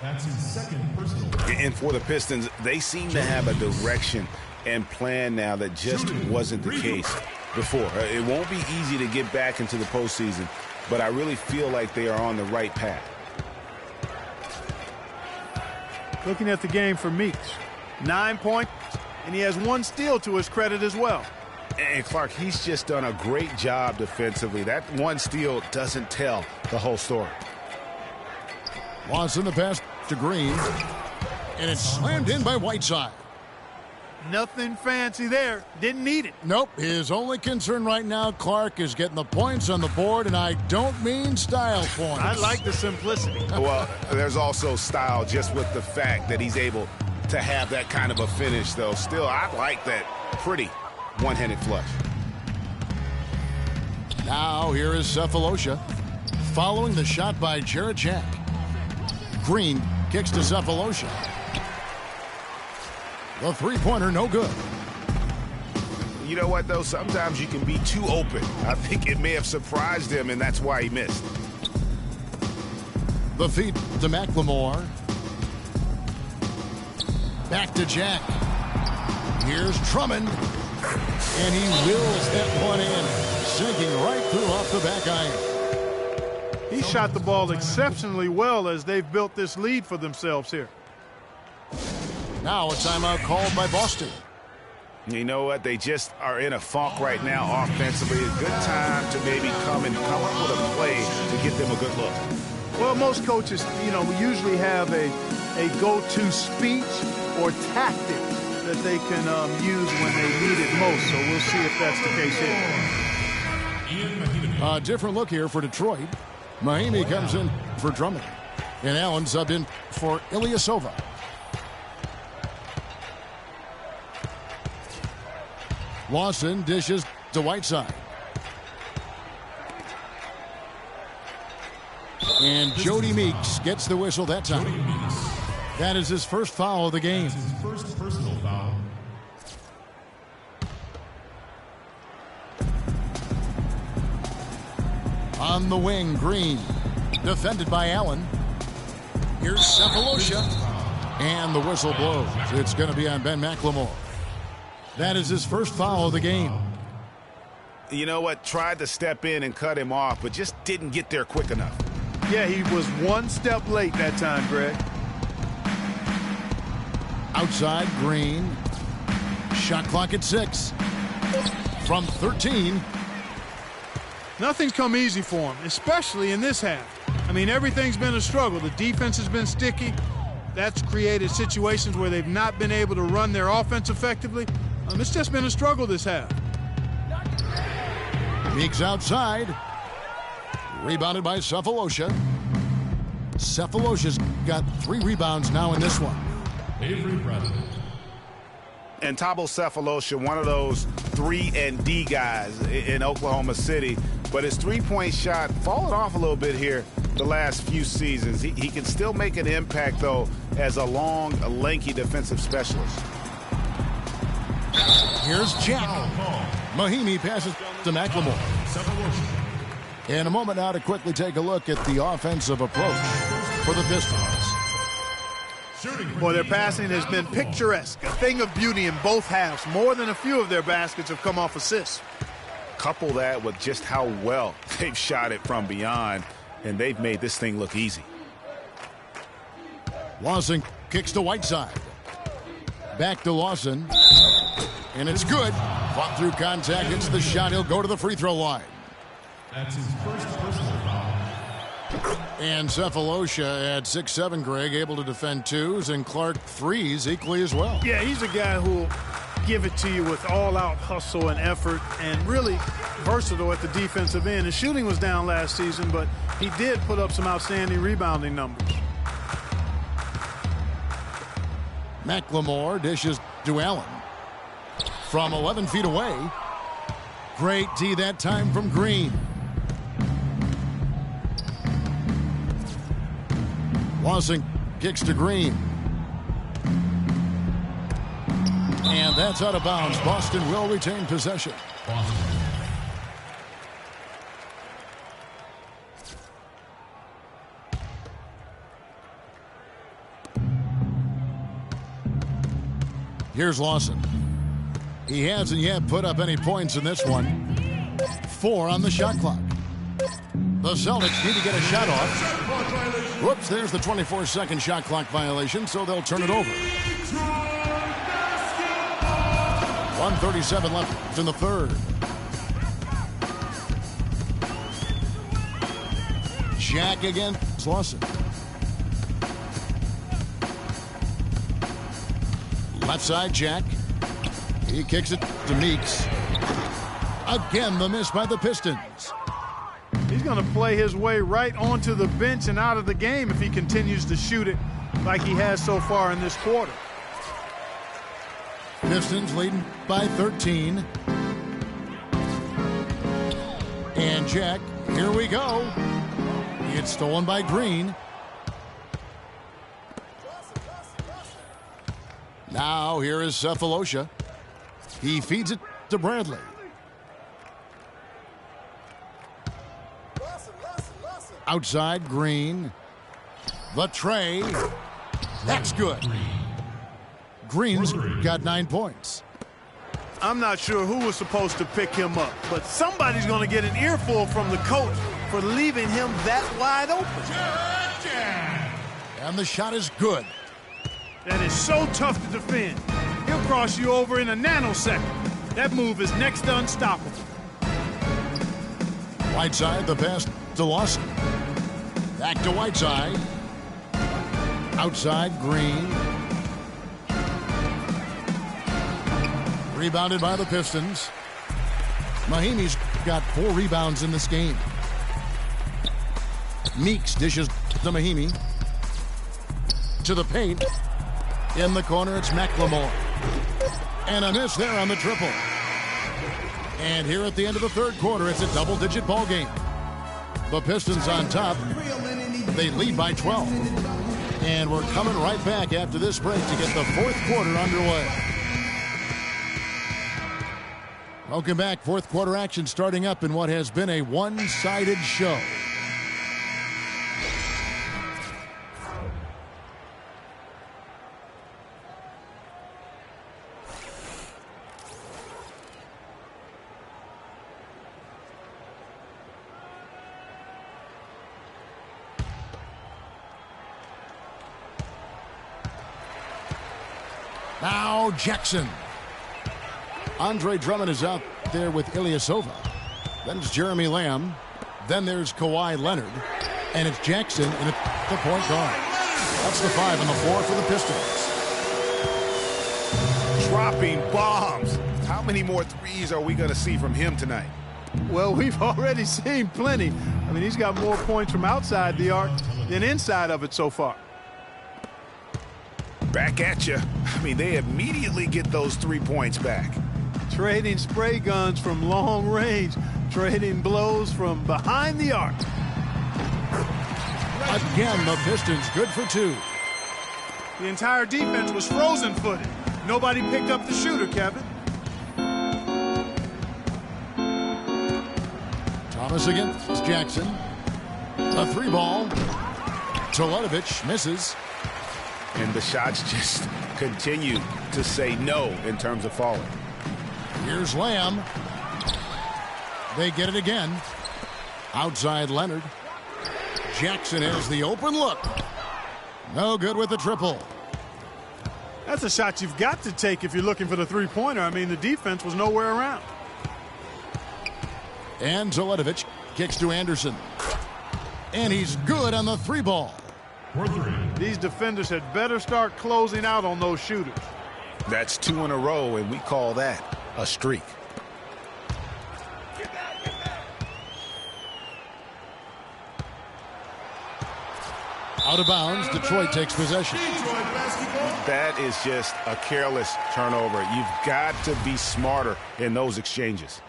That's his second personal. And for the Pistons, they seem to have a direction and plan now that just wasn't the case before. It won't be easy to get back into the postseason, but I really feel like they are on the right path. Looking at the game for Meeks. 9 points, and he has 1 steal to his credit as well. And Clark, he's just done a great job defensively. That 1 steal doesn't tell the whole story. Watson the pass to Green, and it's slammed in by Whiteside. Nothing fancy there. Didn't need it. Nope. His only concern right now, Clark, is getting the points on the board, and I don't mean style points. I like the simplicity. Well, there's also style just with the fact that he's able to have that kind of a finish, though. Still, I like that pretty one-handed flush. Now here is Cephalosha following the shot by Jarrett Jack. Green kicks to Cephalosha. The three-pointer no good. You know what, though? Sometimes you can be too open. I think it may have surprised him, and that's why he missed. The feed to McLemore. Back to Jack. Here's Drummond. And he wills that one in, sinking right through off the back iron. He shot the ball exceptionally well as they've built this lead for themselves here. Now a timeout called by Boston. You know what? They just are in a funk right now offensively. A good time to maybe come up with a play to get them a good look. Well, most coaches, we usually have a go-to speech or tactic that they can use when they need it most. So we'll see if that's the case here. A different look here for Detroit. Mahimi comes in for Drummond. And Allen subbed in for Ilyasova. Lawson dishes to Whiteside. And Jody Meeks gets the whistle that time. That is his first foul of the game. That's his first personal foul. On the wing, Green. Defended by Allen. Here's Cephalosha. And the whistle blows. It's going to be on Ben McLemore. That is his first foul of the game. You know what? Tried to step in and cut him off, but just didn't get there quick enough. Yeah, he was 1 step late that time, Greg. Outside, Green. Shot clock at 6. From 13. Nothing's come easy for him, especially in this half. I mean, everything's been a struggle. The defense has been sticky. That's created situations where they've not been able to run their offense effectively. It's just been a struggle this half. Meeks outside. Rebounded by Cephalosha. Cephalosha's got 3 rebounds now in this one. Avery Bradley. And Thabo Cephalosha, one of those 3-and-D guys in Oklahoma City. But his three-point shot fallen off a little bit here the last few seasons. He can still make an impact, though, as a long, lanky defensive specialist. Here's Jack. Mahimi passes to McLemore. In a moment now to quickly take a look at the offensive approach for the Pistons. Boy, their passing has been picturesque, a thing of beauty in both halves. More than a few of their baskets have come off assists. Couple that with just how well they've shot it from beyond, and they've made this thing look easy. Lawson kicks to Whiteside. Back to Lawson. And it's good. Fought through contact, hits the shot. He'll go to the free throw line. That's his first personal foul. And Cephalosha at 6'7", Greg, able to defend 2s, and Clark 3s equally as well. Yeah, he's a guy who'll give it to you with all-out hustle and effort, and really versatile at the defensive end. His shooting was down last season, but he did put up some outstanding rebounding numbers. McLemore dishes to Allen. From 11 feet away. Great D that time from Green. Lawson kicks to Green. And that's out of bounds. Boston will retain possession. Boston. Here's Lawson. He hasn't yet put up any points in this one. 4 on the shot clock. The Celtics need to get a shot off. Whoops, there's the 24-second shot clock violation, so they'll turn it over. 1:37 left in the third. Jack against Lawson. Left side, Jack. He kicks it to Meeks. Again, the miss by the Pistons. He's going to play his way right onto the bench and out of the game if he continues to shoot it like he has so far in this quarter. Pistons leading by 13. And Jack, here we go. It's stolen by Green. Now here is Cephalosha. He feeds it to Bradley. Outside, Green. The tray. That's good. Green's got 9 points. I'm not sure who was supposed to pick him up, but somebody's going to get an earful from the coach for leaving him that wide open. And the shot is good. That is so tough to defend. He'll cross you over in a nanosecond. That move is next to unstoppable. Whiteside, the pass to Lawson. Back to Whiteside. Outside, Green. Rebounded by the Pistons. Mahimi's got 4 rebounds in this game. Meeks dishes to Mahimi. To the paint. In the corner, it's McLemore. And a miss there on the triple. And here at the end of the third quarter, it's a double-digit ball game. The Pistons on top. They lead by 12. And we're coming right back after this break to get the fourth quarter underway. Welcome back. Fourth quarter action starting up in what has been a one-sided show. Now Jackson. Andre Drummond is out there with Ilyasova. Then it's Jeremy Lamb. Then there's Kawhi Leonard. And it's Jackson and it's the point guard. That's the 5 and the 4 for the Pistons. Dropping bombs. How many more threes are we going to see from him tonight? Well, we've already seen plenty. I mean, he's got more points from outside the arc than inside of it so far. Back at you. I mean, they immediately get those 3 points back. Trading spray guns from long range. Trading blows from behind the arc. Again, the Pistons good for 2. The entire defense was frozen-footed. Nobody picked up the shooter, Kevin. Thomas against Jackson. A 3-ball. Teletovic misses. And the shots just continue to say no in terms of falling. Here's Lamb. They get it again. Outside Leonard. Jackson has the open look. No good with the triple. That's a shot you've got to take if you're looking for the three-pointer. I mean, the defense was nowhere around. And Teletovic kicks to Anderson. And he's good on the 3-ball. These defenders had better start closing out on those shooters. That's 2 in a row, and we call that a streak. Out of bounds, Detroit takes possession. That is just a careless turnover. You've got to be smarter in those exchanges.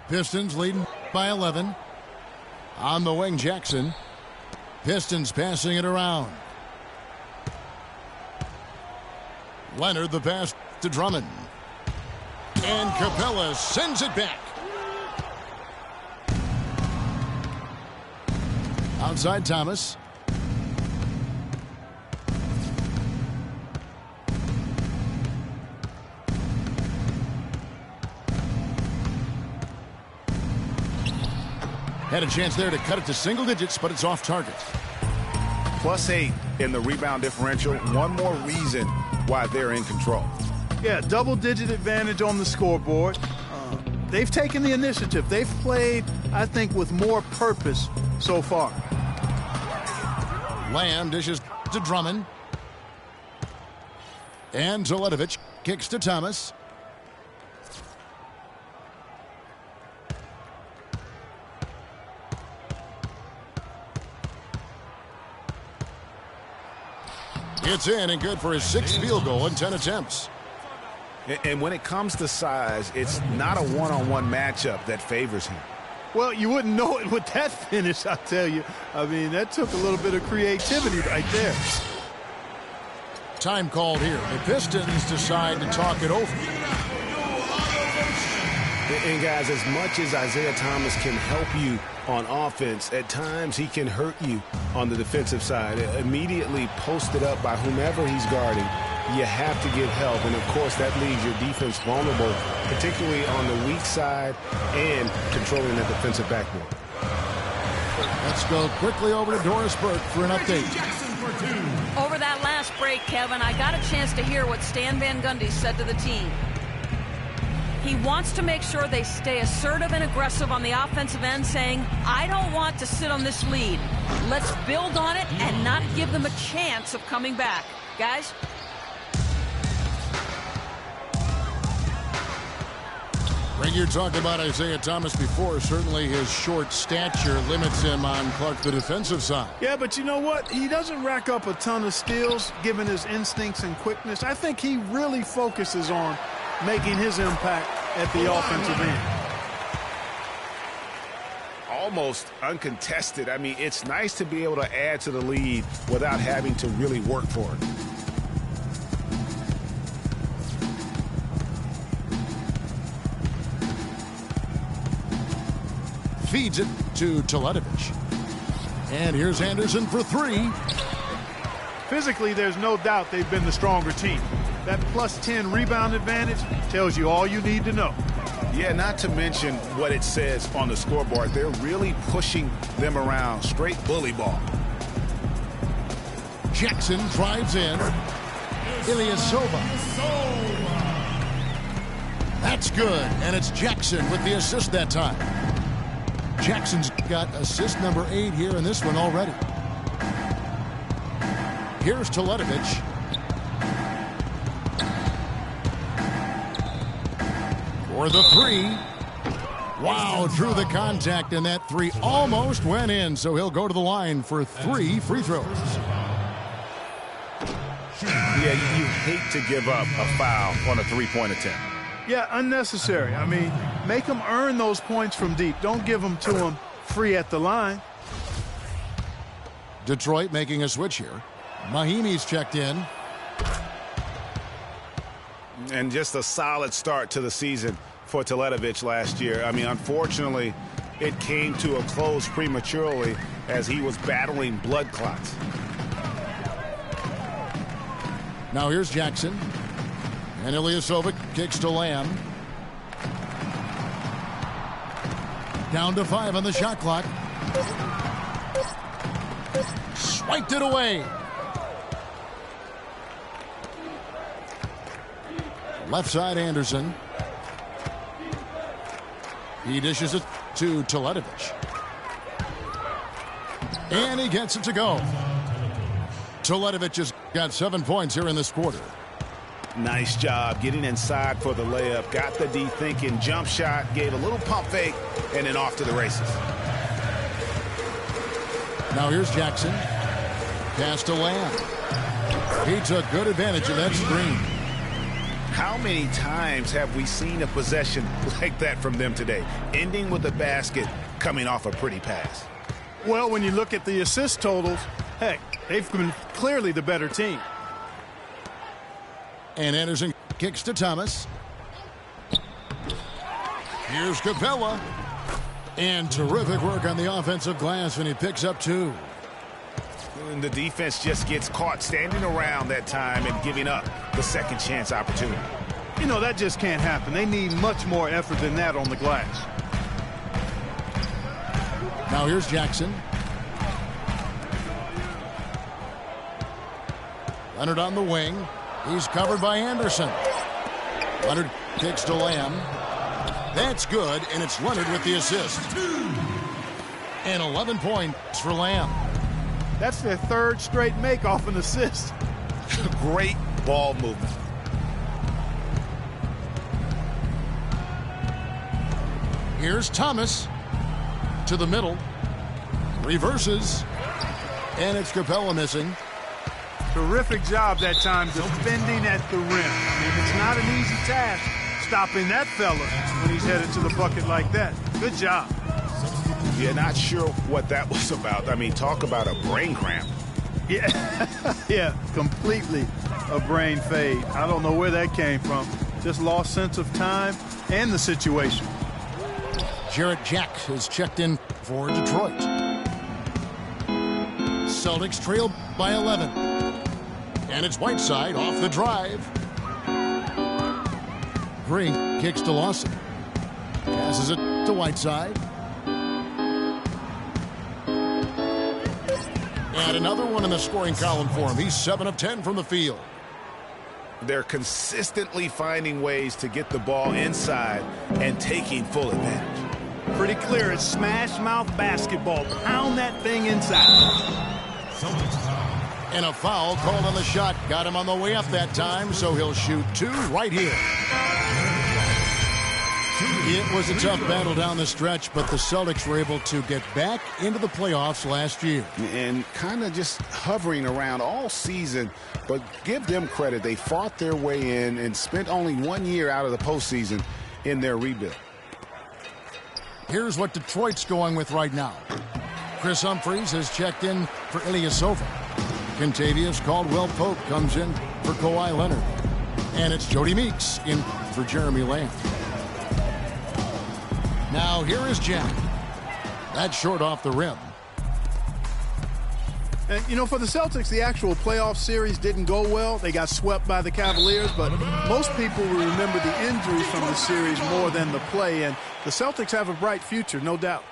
Pistons leading by 11. On the wing, Jackson. Pistons passing it around. Leonard the pass to Drummond. And Capella sends it back. Outside Thomas. Had a chance there to cut it to single digits, but it's off target. +8 in the rebound differential. One more reason why they're in control. Yeah, double-digit advantage on the scoreboard. They've taken the initiative. They've played, I think, with more purpose so far. Lamb dishes to Drummond. And Teletovic kicks to Thomas. It's in and good for his 6th field goal in 10 attempts. And when it comes to size, it's not a one-on-one matchup that favors him. Well, you wouldn't know it with that finish, I'll tell you. I mean, that took a little bit of creativity right there. Time called here. The Pistons decide to talk it over. And guys, as much as Isaiah Thomas can help you on offense, at times he can hurt you on the defensive side. Immediately posted up by whomever he's guarding, you have to get help. And, of course, that leaves your defense vulnerable, particularly on the weak side and controlling the defensive backboard. Let's go quickly over to Doris Burke for an update. Over that last break, Kevin, I got a chance to hear what Stan Van Gundy said to the team. He wants to make sure they stay assertive and aggressive on the offensive end, saying, I don't want to sit on this lead. Let's build on it and not give them a chance of coming back. Guys? When you talked about Isaiah Thomas before, certainly his short stature limits him on Clark, the defensive side. Yeah, but you know what? He doesn't rack up a ton of steals, given his instincts and quickness. I think he really focuses on making his impact at the offensive end. Almost uncontested. I mean, it's nice to be able to add to the lead without having to really work for it. Feeds it to Teletovic. And here's Anderson for 3. Physically, there's no doubt they've been the stronger team. That +10 rebound advantage tells you all you need to know. Yeah, not to mention what it says on the scoreboard. They're really pushing them around. Straight bully ball. Jackson drives in. Ilyasova. That's good, and it's Jackson with the assist that time. Jackson's got assist number 8 here in this one already. Here's Teletovic. For the 3. Wow, drew the contact, and that 3 almost went in, so he'll go to the line for 3 free throws. Yeah, you hate to give up a foul on a three-point attempt. Yeah, unnecessary. I mean, make them earn those points from deep. Don't give them to them free at the line. Detroit making a switch here. Mahimi's checked in. And just a solid start to the season for Teletovic last year. I mean, unfortunately, it came to a close prematurely as he was battling blood clots. Now here's Jackson. And Ilyasova kicks to Lamb. Down to 5 on the shot clock. Swiped it away. Left side Anderson. He dishes it to Teletovic. And he gets it to go. Teletovic has got 7 points here in this quarter. Nice job getting inside for the layup. Got the D thinking, jump shot, gave a little pump fake, and then off to the races. Now here's Jackson. Pass to Lamb. He took good advantage of that screen. How many times have we seen a possession like that from them today? Ending with a basket, coming off a pretty pass. Well, when you look at the assist totals, heck, they've been clearly the better team. And Anderson kicks to Thomas. Here's Capella. And terrific work on the offensive glass, and he picks up 2. And the defense just gets caught standing around that time and giving up the second chance opportunity. You know, that just can't happen. They need much more effort than that on the glass. Now here's Jackson. Leonard on the wing. He's covered by Anderson. Leonard kicks to Lamb. That's good, and it's Leonard with the assist. And 11 points for Lamb. That's their 3rd straight make off an assist. Great ball movement. Here's Thomas to the middle. Reverses. And it's Capella missing. Terrific job that time defending at the rim. I mean, it's not an easy task stopping that fella when he's headed to the bucket like that. Good job. Yeah, not sure what that was about. I mean, talk about a brain cramp. Yeah, yeah, completely a brain fade. I don't know where that came from. Just lost sense of time and the situation. Jarrett Jack is checked in for Detroit. Celtics trail by 11. And it's Whiteside off the drive. Green kicks to Lawson. Passes it to Whiteside. And another one in the scoring column for him. He's 7 of 10 from the field. They're consistently finding ways to get the ball inside and taking full advantage. Pretty clear. It's smash mouth basketball. Pound that thing inside. And a foul called on the shot. Got him on the way up that time, so he'll shoot 2 right here. It was a tough battle down the stretch, but the Celtics were able to get back into the playoffs last year. And kind of just hovering around all season, but give them credit. They fought their way in and spent only 1 year out of the postseason in their rebuild. Here's what Detroit's going with right now. Chris Humphries has checked in for Ilyasova. Kentavious Caldwell-Pope comes in for Kawhi Leonard. And it's Jody Meeks in for Jeremy Lamb. Now here is Jack. That's short off the rim. And, you know, for the Celtics, the actual playoff series didn't go well. They got swept by the Cavaliers, but most people will remember the injuries from the series more than the play. And the Celtics have a bright future, no doubt.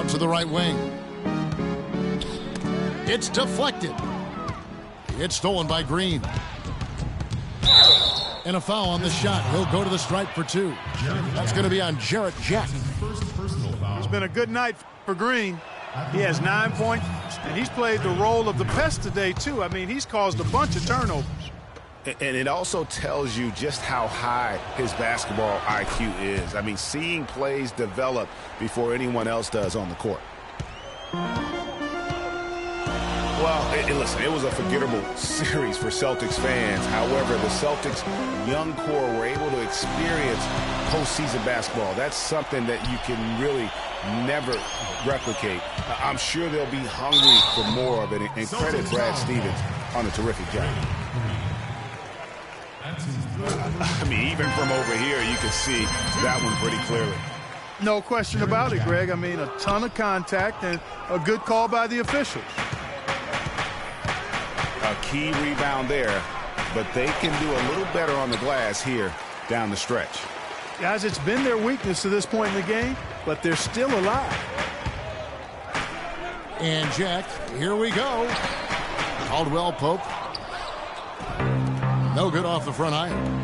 To the right wing. It's deflected. It's stolen by Green. And a foul on the shot. He'll go to the stripe for 2. That's going to be on Jarrett Jack. It's been a good night for Green. He has 9 points, and he's played the role of the pest today, too. I mean, he's caused a bunch of turnovers. And it also tells you just how high his basketball IQ is. I mean, seeing plays develop before anyone else does on the court. Well, listen, it was a forgettable series for Celtics fans. However, the Celtics' young core were able to experience postseason basketball. That's something that you can really never replicate. I'm sure they'll be hungry for more of it. And credit Brad Stevens on a terrific job. I mean, even from over here, you can see that one pretty clearly. No question about it, Greg. I mean, a ton of contact and a good call by the officials. A key rebound there, but they can do a little better on the glass here down the stretch. Guys, it's been their weakness to this point in the game, but they're still alive. And Jack, here we go. Caldwell-Pope. No good off the front iron.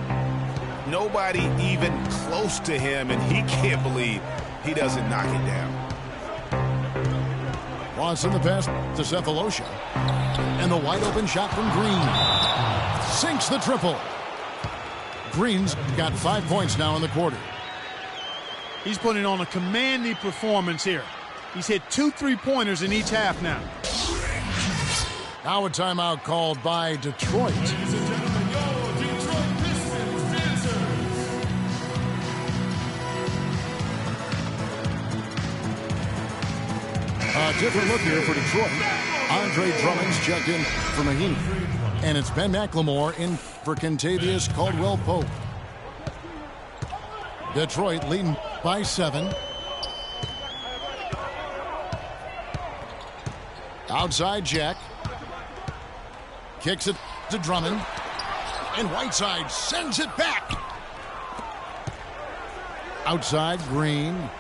Nobody even close to him, and he can't believe he doesn't knock it down. Watson the pass to Cephalosha. And the wide open shot from Green. Sinks the triple. Green's got 5 points now in the quarter. He's putting on a commanding performance here. He's hit 2 3-pointers in each half now. Now a timeout called by Detroit. A different look here for Detroit. Andre Drummond's checked in for Mahinmi. And it's Ben McLemore in for Kentavious Caldwell-Pope. Detroit leading by 7. Outside Jack. Kicks it to Drummond. And Whiteside sends it back. Outside Green.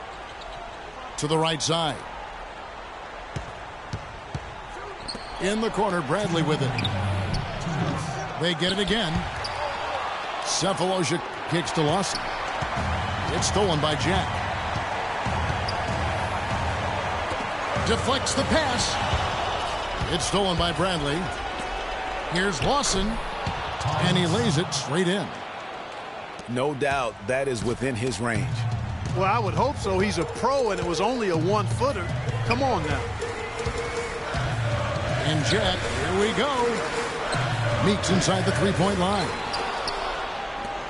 To the right side. In the corner, Bradley with it. They get it again. Cephalosha kicks to Lawson. It's stolen by Jack. Deflects the pass. It's stolen by Bradley. Here's Lawson. And he lays it straight in. No doubt that is within his range. Well, I would hope so. He's a pro, and it was only a 1-footer. Come on now. And Jack, here we go. Meeks inside the three-point line.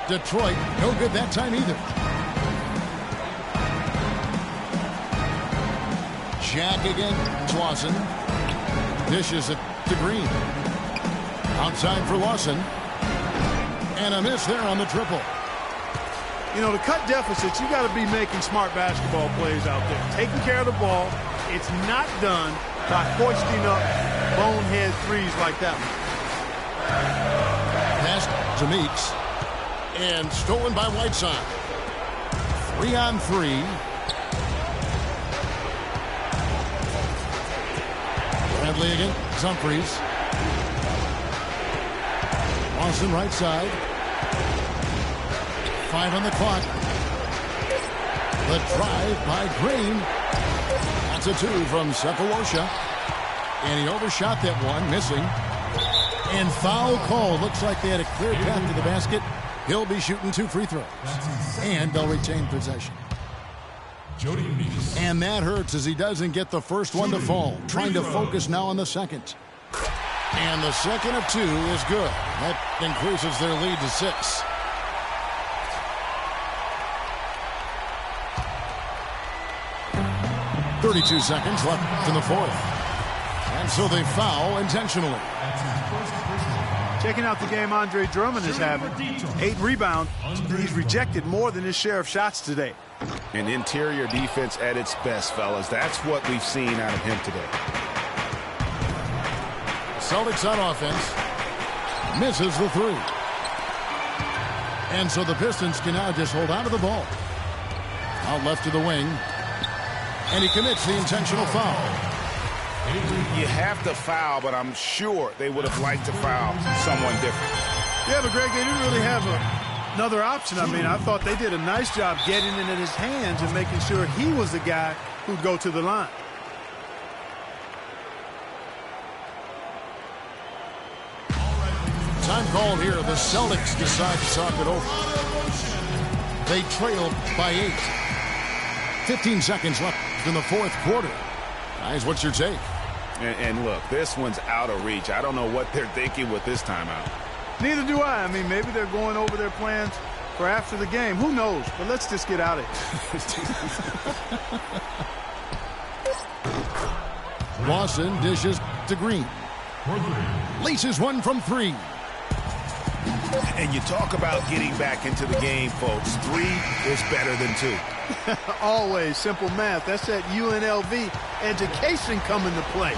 Detroit, no good that time either. Jack again, Lawson. Dishes it to Green. Outside for Lawson. And a miss there on the triple. You know, to cut deficits, you got to be making smart basketball plays out there. Taking care of the ball. It's not done by hoisting up bonehead threes like that one. Pass to Meeks. And stolen by Whiteside. 3-on-3. Bradley again. Humphries. Lawson right side. 5 on the clock. The drive by Green. That's a 2 from Cephalosha. And he overshot that one, missing. And foul call. Looks like they had a clear path to the basket. He'll be shooting 2 free throws. And they'll retain possession. And that hurts as he doesn't get the first one to fall. Trying to focus now on the second. And the second of 2 is good. That increases their lead to 6. .32 seconds left in the fourth. And so they foul intentionally. Checking out the game Andre Drummond is having. 8 rebounds. He's rejected more than his share of shots today. An interior defense at its best, fellas. That's what we've seen out of him today. Celtics on offense. Misses the 3. And so the Pistons can now just hold on to the ball. Out left to the wing. And he commits the intentional foul. You have to foul, but I'm sure they would have liked to foul someone different. Yeah, but Greg, they didn't really have another option. I mean, I thought they did a nice job getting it in his hands and making sure he was the guy who'd go to the line. Time called here. The Celtics decide to talk it over. They trail by 8. 15 seconds left in the fourth quarter. Guys, what's your take? And look, this one's out of reach. I don't know what they're thinking with this timeout. Neither do I. I mean, maybe they're going over their plans for after the game. Who knows? But let's just get out of here. Lawson dishes to Green. Laces one from 3. And you talk about getting back into the game, folks. 3 is better than 2. Always simple math. That's that UNLV education coming to play.